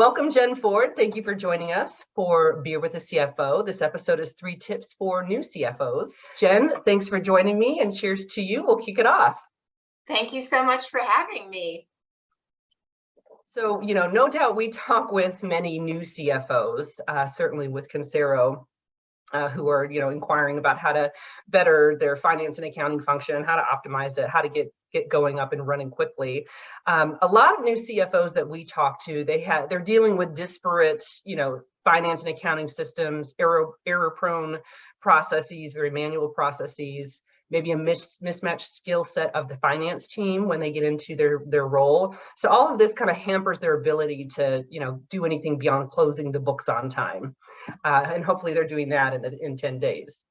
Welcome, Jen Ford. Thank you for joining us for Beer with a CFO. This episode is 3 tips for new CFOs. Jen, thanks for joining me, and cheers to you. We'll kick it off. Thank you so much for having me. So, no doubt we talk with many new CFOs, certainly with Consero, who are, inquiring about how to better their finance and accounting function, how to optimize it, how to get going up and running quickly. A lot of new CFOs that we talk to, they're dealing with disparate, finance and accounting systems, error-prone processes, very manual processes, maybe a mismatched skill set of the finance team when they get into their role. So all of this kind of hampers their ability to, do anything beyond closing the books on time. And hopefully they're doing that in 10 days.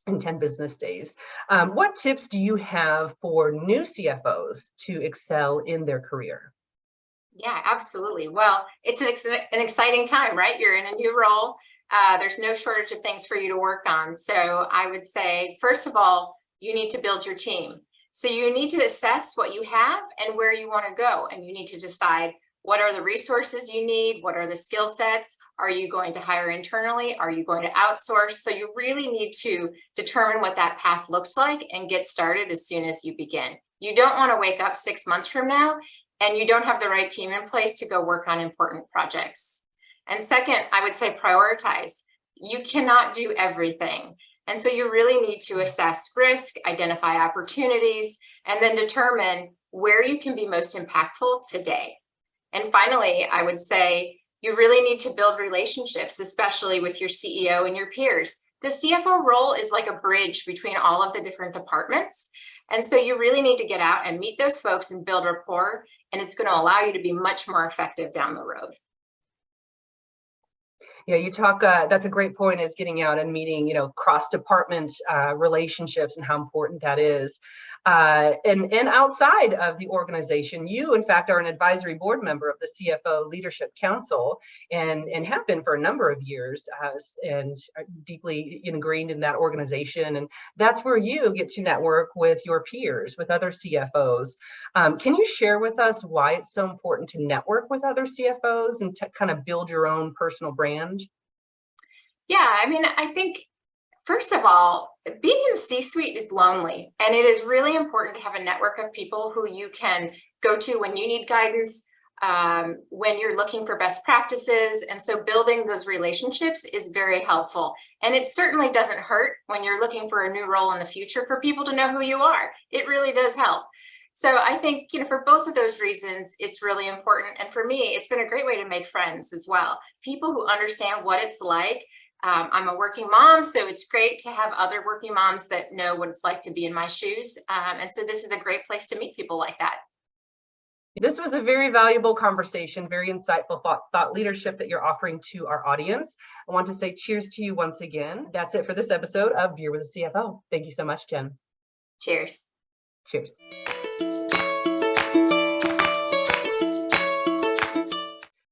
In 10 business days. What tips do you have for new CFOs to excel in their career? Yeah, absolutely. Well, it's an exciting time, right? You're in a new role. There's no shortage of things for you to work on. So I would say, first of all, you need to build your team. So you need to assess what you have and where you want to go. And you need to decide what are the resources you need? What are the skill sets? Are you going to hire internally? Are you going to outsource? So you really need to determine what that path looks like and get started as soon as you begin. You don't want to wake up 6 months from now and you don't have the right team in place to go work on important projects. And second, I would say prioritize. You cannot do everything. And so you really need to assess risk, identify opportunities, and then determine where you can be most impactful today. And finally, I would say you really need to build relationships, especially with your CEO and your peers. The CFO role is like a bridge between all of the different departments. And so you really need to get out and meet those folks and build rapport, and it's going to allow you to be much more effective down the road. Yeah, you talk, that's a great point, is getting out and meeting, cross-department relationships and how important that is. And outside of the organization, you, in fact, are an advisory board member of the CFO Leadership Council and have been for a number of years and are deeply ingrained in that organization. And that's where you get to network with your peers, with other CFOs. Can you share with us why it's so important to network with other CFOs and to kind of build your own personal brand? Yeah, I think, first of all, being in the C-suite is lonely, and it is really important to have a network of people who you can go to when you need guidance, when you're looking for best practices. And so building those relationships is very helpful. And it certainly doesn't hurt when you're looking for a new role in the future for people to know who you are. It really does help. So I think, for both of those reasons, it's really important. And for me, it's been a great way to make friends as well. People who understand what it's like. I'm a working mom, so it's great to have other working moms that know what it's like to be in my shoes. And so this is a great place to meet people like that. This was a very valuable conversation, very insightful thought leadership that you're offering to our audience. I want to say cheers to you once again. That's it for this episode of Beer with a CFO. Thank you so much, Jen. Cheers. Cheers.